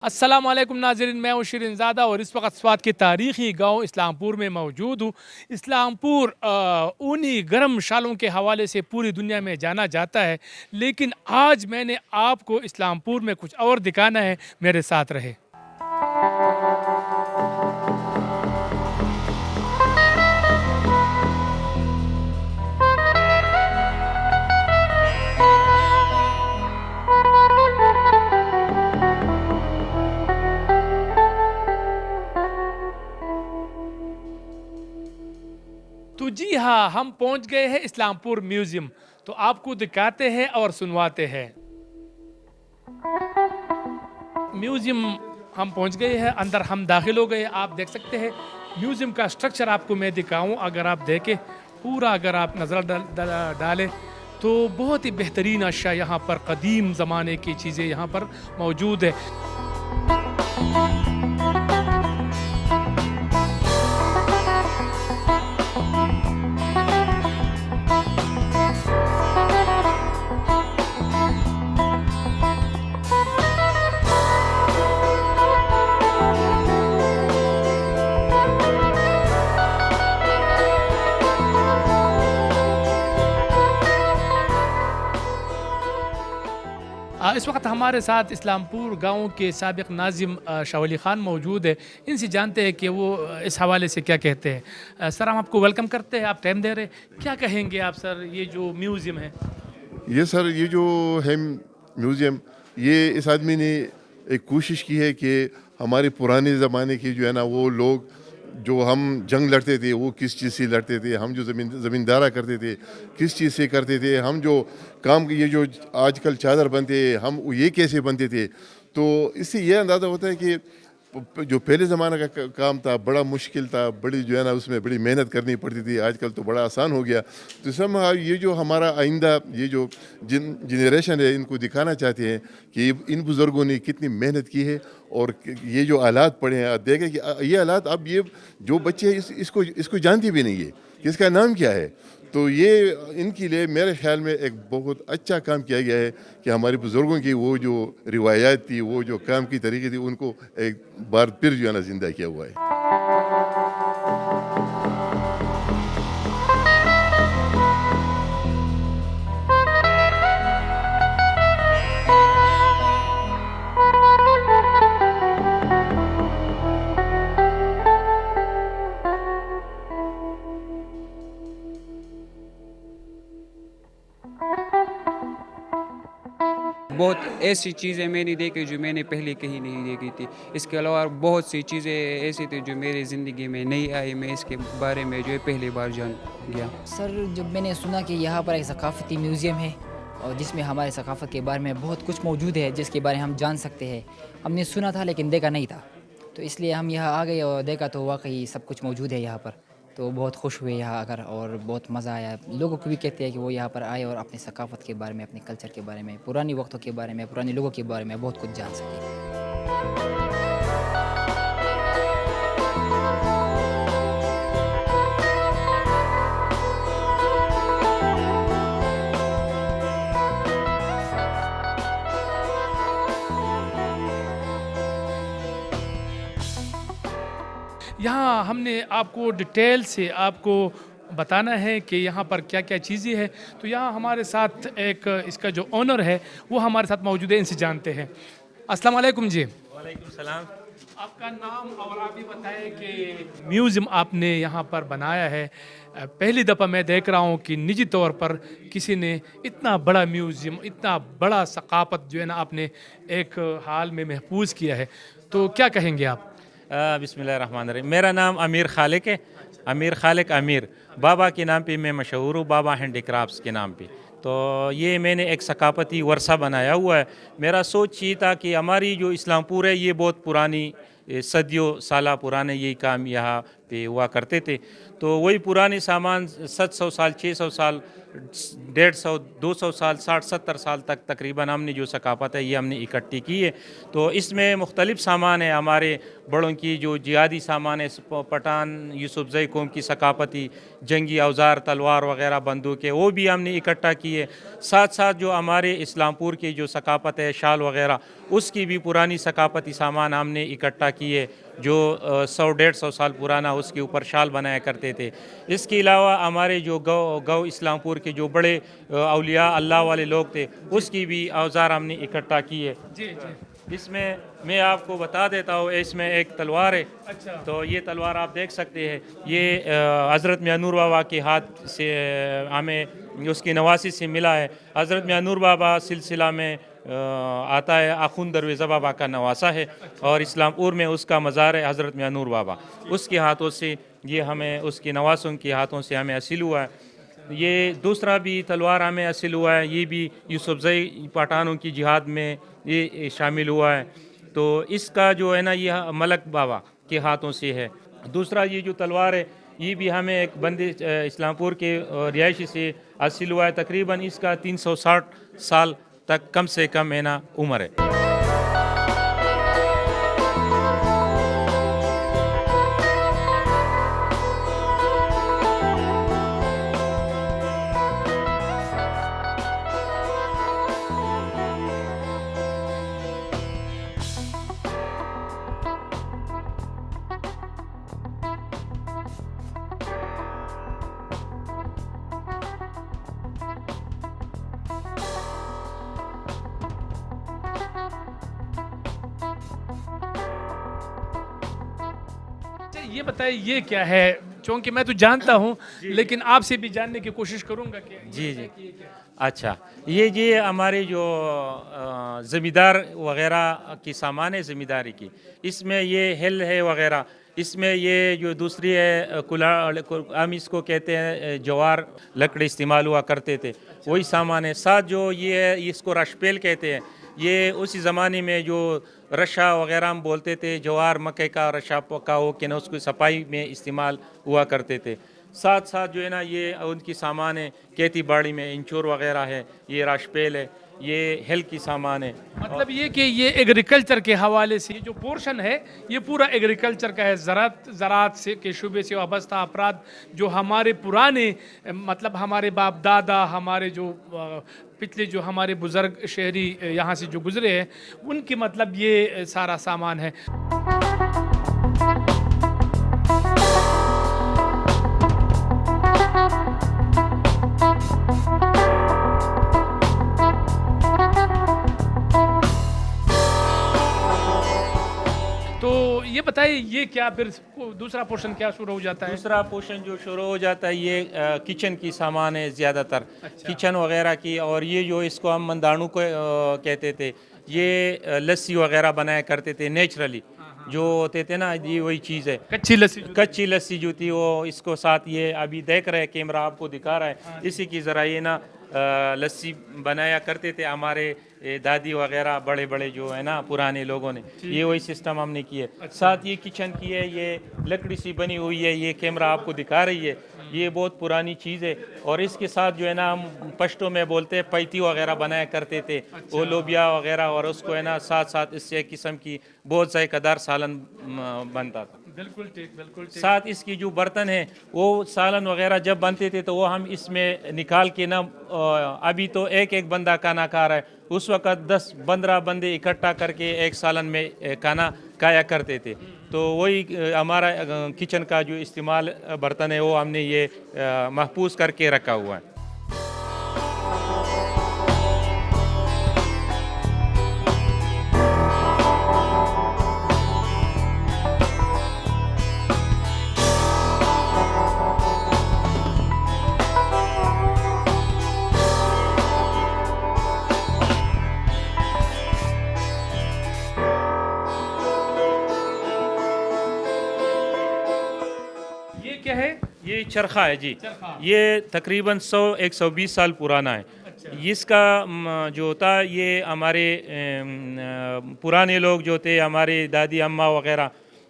अस्सलाम वालेकुम नाज़रीन, मैं हूँ शिरीन ज़ादा और इस वक्त स्वात के तारीख़ी गांव इस्लामपुर में मौजूद हूँ। इस्लामपुर ऊनी गर्म शालों के हवाले से पूरी दुनिया में जाना जाता है, लेकिन आज मैंने आपको इस्लामपुर में कुछ और दिखाना है। मेरे साथ रहे। तो जी हाँ, हम पहुंच गए हैं इस्लामपुर म्यूज़ियम। तो आपको दिखाते हैं और सुनवाते हैं। म्यूज़ियम हम पहुंच गए हैं, अंदर हम दाखिल हो गए। आप देख सकते हैं म्यूज़ियम का स्ट्रक्चर आपको मैं दिखाऊं। अगर आप देखें पूरा, अगर आप नज़र डालें तो बहुत ही बेहतरीन अशिया यहाँ पर, कदीम ज़माने की चीज़ें यहाँ पर मौजूद है। इस वक्त हमारे साथ इस्लामपुर गांव के साबिक नाज़िम शाह वली ख़ान मौजूद है। इनसे जानते हैं कि वो इस हवाले से क्या कहते हैं। सर, हम आपको वेलकम करते हैं, आप टाइम दे रहे हैं। क्या कहेंगे आप सर, ये जो म्यूज़ियम है? ये सर, ये जो है म्यूज़ियम, ये इस आदमी ने एक कोशिश की है कि हमारे पुराने ज़माने के जो है ना, वो लोग जो हम जंग लड़ते थे वो किस चीज़ से लड़ते थे, हम जो ज़मींदारा करते थे किस चीज़ से करते थे, हम जो काम ये जो आजकल चादर बनते हम ये कैसे बनते थे। तो इससे ये अंदाज़ा होता है कि जो पहले ज़माने का काम था बड़ा मुश्किल था, बड़ी जो है ना उसमें बड़ी मेहनत करनी पड़ती थी। आजकल तो बड़ा आसान हो गया। तो सब ये जो हमारा आइंदा ये जो जनरेशन है, इनको दिखाना चाहते हैं कि इन बुज़ुर्गों ने कितनी मेहनत की है और ये जो आलात पड़े हैं, आप देखें कि ये आलात अब ये जो बच्चे हैं इसको इसको जानते भी नहीं है कि इसका नाम क्या है। तो ये इनके लिए मेरे ख़्याल में एक बहुत अच्छा काम किया गया है कि हमारे बुज़ुर्गों की वो जो रिवायात थी, वो जो काम की तरीके थी, उनको एक बार फिर जो है ना ज़िंदा किया हुआ है। बहुत ऐसी चीज़ें मैंने देखी जो मैंने पहले कहीं नहीं देखी थी। इसके अलावा बहुत सी चीज़ें ऐसी थी जो मेरी ज़िंदगी में नहीं आई, मैं इसके बारे में जो है पहली बार जान गया। सर, जब मैंने सुना कि यहाँ पर एक सकाफ़ती म्यूज़ियम है और जिसमें हमारे सकाफ़त के बारे में बहुत कुछ मौजूद है जिसके बारे में हम जान सकते हैं, हमने सुना था लेकिन देखा नहीं था। तो इसलिए हम यहाँ आ गए और देखा तो वाकई सब कुछ मौजूद है यहाँ पर। तो बहुत खुश हुए यहाँ आकर और बहुत मज़ा आया। लोगों को भी कहते हैं कि वो यहाँ पर आए और अपनी सकाफ़त के बारे में, अपने कल्चर के बारे में, पुरानी वक्तों के बारे में, पुराने लोगों के बारे में बहुत कुछ जान सकें। यहाँ हमने आपको डिटेल से आपको बताना है कि यहाँ पर क्या क्या चीज़ें हैं। तो यहाँ हमारे साथ एक इसका जो ओनर है वो हमारे साथ मौजूद है, इनसे जानते हैं। अस्सलाम वालेकुम जी। वालेकुम सलाम। आपका नाम और आप भी बताएं कि म्यूज़ियम आपने यहाँ पर बनाया है। पहली दफ़ा मैं देख रहा हूँ कि निजी तौर पर किसी ने इतना बड़ा म्यूज़ियम, इतना बड़ा सकाफ़त जो है ना आपने एक हाल में महफूज किया है। तो क्या कहेंगे आप? बिस्मिल्लाहिर्रहमानिर्रहीम। मेरा नाम अमीर खालिक है, अमीर खालिक अमीर। बाबा के नाम पे मैं मशहूर हूँ, बाबा हैंडीक्राफ्ट्स के नाम पे। तो ये मैंने एक सकाफ़ती वर्सा बनाया हुआ है। मेरा सोच ये था कि हमारी जो इस्लामपुर है ये बहुत पुरानी, सदियों साल पुराने यही काम यहाँ पे हुआ करते थे। तो वही पुराने सामान 700 साल 600 साल 150 200 साल 60-70 साल तक तकरीबन हमने जो सकाफ़त है ये हमने इकट्ठी की है। तो इसमें मुख्तलिफ सामान है, हमारे बड़ों की जो जिहादी सामान है, पठान यूसुफजई कौम की सकाफ़ती जंगी औज़ार तलवार वग़ैरह बंदूकें वो भी हमने इकट्ठा की है। साथ साथ जो हमारे इस्लामपुर की जो सकाफ़त है शाल वग़ैरह उसकी भी पुरानी सकाफ़ती सामान हमने इकट्ठा की है, जो 100-150 साल पुराना उसके ऊपर शाल बनाया करते थे। इसके अलावा हमारे जो गौ इस्लामपुर के जो बड़े औलिया अल्लाह वाले लोग थे उसकी भी औज़ार हमने इकट्ठा की है। जी जी। इसमें मैं आपको बता देता हूँ, इसमें एक तलवार है। अच्छा। तो ये तलवार आप देख सकते हैं, ये हज़रत मियां नूर बाबा के हाथ से हमें उसकी नवासी से मिला है। हज़रत मियां नूर बाबा सिलसिला में आता है, आखुन दरवेज़ा बाबा का नवासा है और इस्लामपुर में उसका मज़ार है हज़रत मियां नूर बाबा, उसके हाथों से ये हमें उसके नवासों के हाथों से हमें हासिल हुआ है। ये दूसरा भी तलवार हमें हासिल हुआ है, ये भी यूसुफजई पठानों की जिहाद में ये शामिल हुआ है। तो इसका जो है ना ये मलक बाबा के हाथों से है। दूसरा ये जो तलवार है ये भी हमें एक बंदे इस्लामपुर के रिहायशी से हासिल हुआ है। तकरीबन इसका 360 साल तक कम से कम है ना उम्र है। अच्छा, ये बताइए ये क्या है, क्योंकि मैं तो जानता हूँ लेकिन आपसे भी जानने की कोशिश करूँगा कि जी जी। अच्छा, ये हमारे जो ज़मींदार वग़ैरह की सामान है ज़मींदारी की, इसमें ये हिल है वग़ैरह, इसमें ये जो दूसरी है कुला हम इसको कहते हैं जवार लकड़ी इस्तेमाल हुआ करते थे, वही सामान है। साथ जो ये है इसको रशपेल कहते हैं, ये उसी ज़माने में जो रशा वग़ैरह हम बोलते थे, जवार मक्के का रशा पका हो कि ना उसको सफाई में इस्तेमाल हुआ करते थे। साथ साथ जो है ना ये उनकी सामान है, खेती बाड़ी में इंचूर वग़ैरह है, ये राशपेल है, ये हिल की सामान है। मतलब ये कि ये एग्रीकल्चर के हवाले से ये जो पोर्शन है ये पूरा एग्रीकल्चर का है। ज़रात से के शुबे से वाबस्ता अफराद जो हमारे पुराने मतलब हमारे बाप दादा, हमारे जो पिछले जो हमारे बुज़ुर्ग शहरी यहाँ से जो गुज़रे हैं उनकी मतलब ये सारा सामान है। तो ये बताइए ये क्या फिर दूसरा पोर्शन क्या शुरू हो जाता है? दूसरा पोर्शन जो शुरू हो जाता है ये किचन की सामान है ज़्यादातर। अच्छा। किचन वगैरह की, और ये जो इसको हम मंदानू को कहते थे, ये लस्सी वगैरह बनाया करते थे नेचुरली जो होते थे ना, ये वही चीज़ है। कच्ची लस्सी जो थी वो इसको साथ ये अभी देख रहे हैं, कैमरा आपको दिखा रहा है, इसी की ज़रा ये ना लस्सी बनाया करते थे हमारे दादी वगैरह बड़े बड़े जो है ना पुराने लोगों ने, ये वही सिस्टम हमने किए। साथ ये किचन की है, ये लकड़ी सी बनी हुई है, ये कैमरा आपको दिखा रही है, ये बहुत पुरानी चीज़ है। और इसके साथ जो है ना हम पश्तो में बोलते हैं पैती वगैरह बनाया करते थे, वो लोबिया वगैरह, और उसको है ना साथ साथ इससे किस्म की बहुत जायकादार सालन बनता था। बिल्कुल ठीक, बिल्कुल ठीक। साथ इसकी जो बर्तन है वो सालन वगैरह जब बनते थे तो वो हम इसमें निकाल के ना, अभी तो एक एक बंदा खाना खा रहा है, उस वक़्त 10-15 बंदे इकट्ठा करके एक सालन में खाना खाया करते थे। तो वही हमारा किचन का जो इस्तेमाल बर्तन है वो हमने ये महफूज करके रखा हुआ है। ये क्या है? ये चरखा है जी, चरखा। ये तकरीबन 100-120 साल पुराना है। इसका जो होता है ये हमारे पुराने लोग जो थे, हमारे दादी अम्मा वगैरह,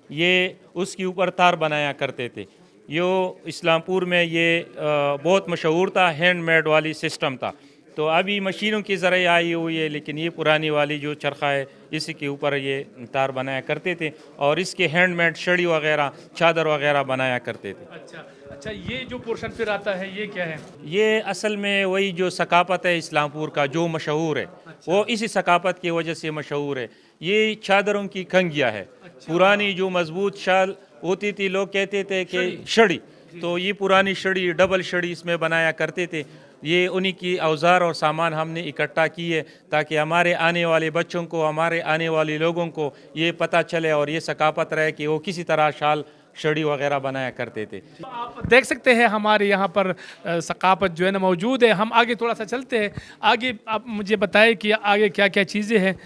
ये उसके ऊपर तार बनाया करते थे। यो इस्लामपुर में ये बहुत मशहूर था, हैंडमेड वाली सिस्टम था। तो अभी मशीनों के ज़रिए आई हुई है, लेकिन ये पुरानी वाली जो चरखा है इसी के ऊपर ये तार बनाया करते थे और इसके हैंडमेड छड़ी वगैरह, चादर वगैरह बनाया करते थे। अच्छा अच्छा, ये जो पोर्शन फिर आता है ये क्या है? ये असल में वही जो सकाफत है इस्लामपुर का जो मशहूर है, वो इसी सकाफत की वजह से मशहूर है। ये चादरों की कंगिया है, पुरानी जो मजबूत शाल होती थी, लोग कहते थे कि छड़ी, तो ये पुरानी छड़ी, डबल छड़ी इसमें बनाया करते थे। ये उन्हीं की औजार और सामान हमने इकट्ठा किए ताकि हमारे आने वाले बच्चों को, हमारे आने वाले लोगों को ये पता चले और ये सकाफत रहे कि वो किसी तरह शाल, छड़ी वगैरह बनाया करते थे। तो आप देख सकते हैं हमारे यहाँ पर सकाफत जो है ना मौजूद है। हम आगे थोड़ा सा चलते हैं, आगे आप मुझे बताएं कि आगे क्या क्या चीज़ें हैं।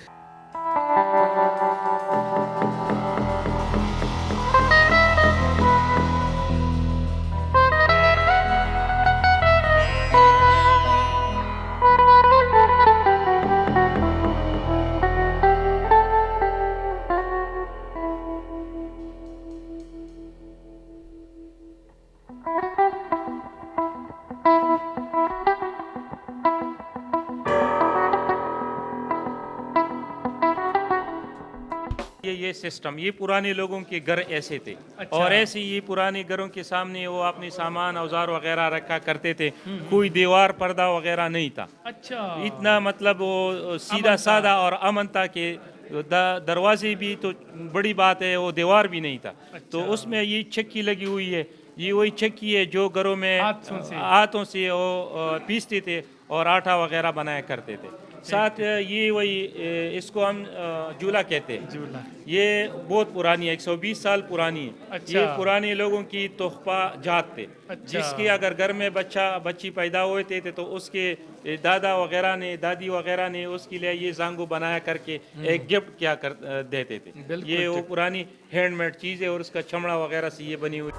ये सिस्टम, ये पुराने लोगों के घर ऐसे थे। और ऐसे ये पुराने घरों के सामने वो अपने सामान, औजार वगैरह रखा करते थे। कोई दीवार पर्दा वगैरह नहीं था। अच्छा, इतना मतलब वो सीधा साधा और अमन था कि दरवाजे भी तो बड़ी बात है, वो दीवार भी नहीं था। तो उसमें ये चक्की लगी हुई है, ये वही चक्की है जो घरों में हाथों से वो पीसते थे और आटा वगैरह बनाया करते थे। साथ ये वही इसको हम जूला कहते हैं। ये बहुत पुरानी है, 120 साल पुरानी है। ये पुराने लोगों की तोहफा जात थे। जिसके अगर घर में बच्ची पैदा हुए थे तो उसके दादा वगैरह ने, दादी वगैरह ने उसके लिए ये जांगू बनाया करके एक गिफ्ट क्या कर देते थे। ये वो पुरानी हैंडमेड चीज़ है और उसका चमड़ा वगैरह से ये बनी हुई।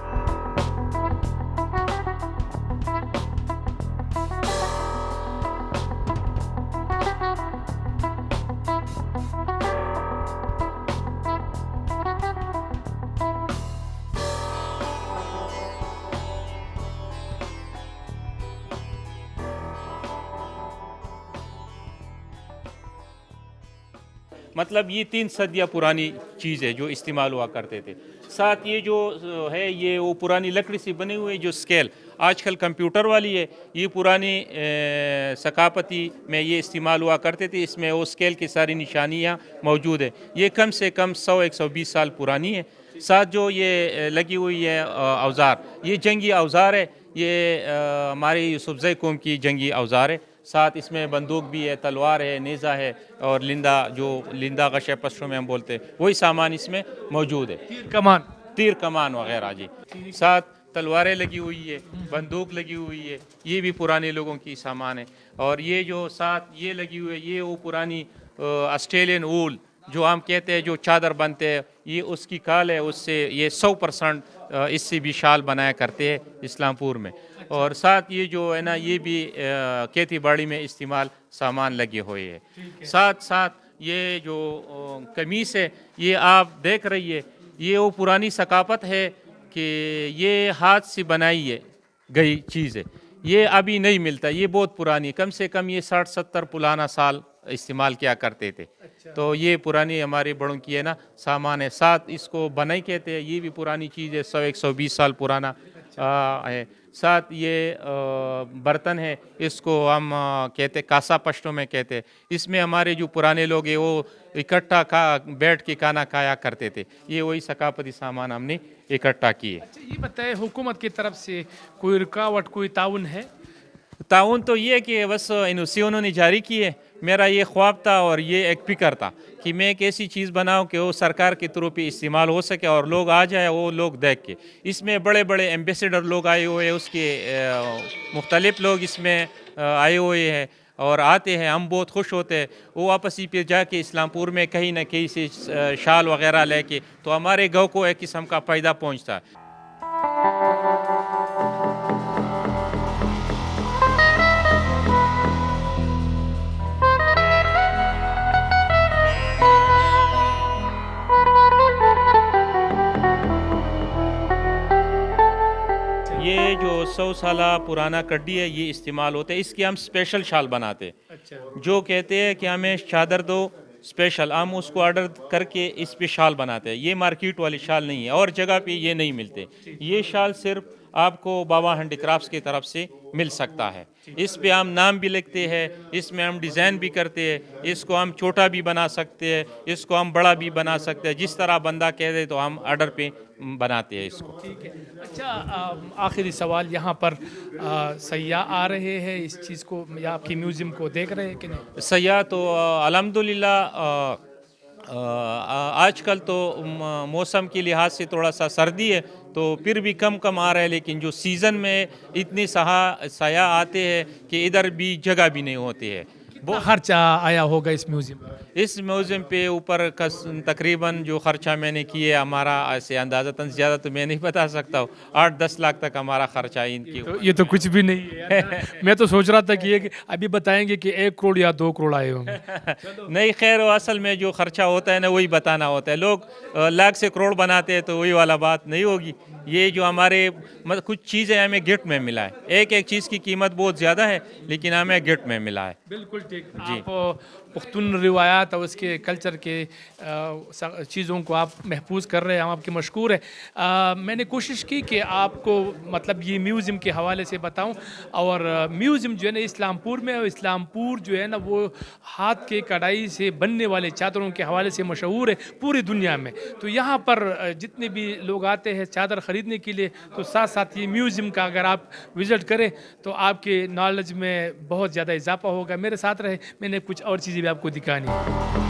मतलब ये 3 सदियाँ पुरानी चीज़ है जो इस्तेमाल हुआ करते थे। साथ ये जो है ये वो पुरानी लकड़ी से बने हुए जो स्केल आजकल कंप्यूटर वाली है, ये पुरानी सकाफती में ये इस्तेमाल हुआ करते थे। इसमें वो स्केल की सारी निशानियाँ मौजूद है। ये कम से कम 100-120 साल पुरानी है। साथ जो ये लगी हुई है औजार, ये जंगी औजार है। ये हमारी यूसुफजई कौम की जंगी औजार है। साथ इसमें बंदूक भी है, तलवार है, नेज़ा है और लिंदा गशे पश्तो में हम बोलते हैं, वही सामान इसमें मौजूद है। तीर कमान वगैरह जी। साथ तलवारें लगी हुई है, बंदूक लगी हुई है, ये भी पुराने लोगों की सामान है। और ये जो साथ ये लगी हुई है, ये वो पुरानी ऑस्ट्रेलियन वूल जो हम कहते हैं जो चादर बनते हैं, ये उसकी काल है। उससे ये 100% इससे भी शाल बनाया करते हैं इस्लामपुर में। और साथ ये जो है ना ये भी खेती बाड़ी में इस्तेमाल सामान लगे हुए हैं। साथ साथ ये जो कमीज़ है ये आप देख रही है, ये वो पुरानी सकाफत है कि ये हाथ से बनाई है गई चीज़ है। ये अभी नहीं मिलता, ये बहुत पुरानी, कम से कम ये 60-70 पुराना साल इस्तेमाल किया करते थे। तो ये पुरानी हमारे बड़ों की है ना सामान है। साथ इसको बनाई कहते हैं, ये भी पुरानी चीज़ है, 100-120 साल पुराना है। साथ ये बर्तन है, इसको हम कहते कासा पश्तो में कहते हैं। इसमें हमारे जो पुराने लोग हैं वो इकट्ठा बैठ के खाना खाया करते थे। ये वही सकाफती सामान हमने इकट्ठा किए। अच्छा, ये बताएं हुकूमत की तरफ से कोई रुकावट, कोई ताउन है? ताउन तो ये कि बस एनओसी उन्होंने जारी की है। मेरा ये ख्वाब था और ये एक फिक्र था कि मैं एक ऐसी चीज़ बनाऊं कि वो सरकार के थ्रू पे इस्तेमाल हो सके और लोग आ जाए, वो लोग देख के। इसमें बड़े बड़े एम्बेसडर लोग आए हुए हैं, उसके मुख्तलिफ लोग इसमें आए हुए हैं और आते हैं। हम बहुत खुश होते हैं। वो वापसी पे जाके इस्लामपुर में कहीं ना कहीं से शाल वगैरह लेके, तो हमारे गाँव को एक किस्म का फ़ायदा पहुँचता है। 100 साल पुराना कड्डी है, ये इस्तेमाल होता है। इसकी हम स्पेशल शाल बनाते हैं। अच्छा जो कहते हैं कि हमें चादर दो स्पेशल, हम उसको ऑर्डर करके इस पे शाल बनाते हैं। ये मार्केट वाली शाल नहीं है, और जगह पे ये नहीं मिलते। ये शाल सिर्फ आपको बाबा हैंडीक्राफ्ट्स की तरफ से मिल सकता है। इस पे हम नाम भी लिखते हैं, इसमें हम डिज़ाइन भी करते हैं। इसको हम छोटा भी बना सकते हैं, इसको हम बड़ा भी बना सकते हैं। जिस तरह बंदा कह दे तो हम ऑर्डर पे बनाते हैं इसको। ठीक है। अच्छा, आखिरी सवाल, यहाँ पर सयाह आ रहे हैं इस चीज़ को या आपकी म्यूज़ियम को देख रहे हैं कि नहीं? सयाह तो अल्हम्दुलिल्लाह आजकल तो मौसम के लिहाज से थोड़ा सा सर्दी है, तो फिर भी कम कम आ रहा है। लेकिन जो सीज़न में इतनी सयाह आते हैं कि इधर भी जगह भी नहीं होती है। वो खर्चा आया होगा इस म्यूज़ियम में? इस म्यूज़ियम पे ऊपर तकरीबन जो खर्चा मैंने किया हमारा, ऐसे अंदाज़तन ज़्यादा तो मैं नहीं बता सकता हूँ, 8-10 लाख तक हमारा खर्चा है इनकी। तो ये तो कुछ भी नहीं है यार। मैं तो सोच रहा था कि ये अभी बताएंगे कि 1 करोड़ या 2 करोड़ आए होंगे। नहीं, खैर वो असल में जो खर्चा होता है ना वही बताना होता है। लोग लाख से करोड़ बनाते हैं तो वही वाला बात नहीं होगी। ये जो हमारे कुछ चीज़ें हमें गिफ्ट में मिला है। एक एक चीज़ की कीमत बहुत ज़्यादा है, लेकिन हमें गिफ्ट में मिला है। बिल्कुल ठीक। आप पुख्तून रिवायात और उसके कल्चर के चीज़ों को आप महफूज कर रहे हैं, हम आपके मशकूर है। मैंने कोशिश की कि आपको मतलब ये म्यूज़ियम के हवाले से बताऊं। और म्यूज़ियम जो है ना इस्लामपुर में, और इस्लामपुर जो है ना वो हाथ के कढ़ाई से बनने वाले चादरों के हवाले से मशहूर है पूरी दुनिया में। तो यहाँ पर जितने भी लोग आते हैं चादर ख़रीदने के लिए, तो साथ साथ ये म्यूज़ियम का अगर आप विज़िट करें तो आपके नॉलेज में बहुत ज़्यादा इजाफा होगा। मेरे साथ रहे, मैंने कुछ और चीज़ें भी आपको दिखानी है।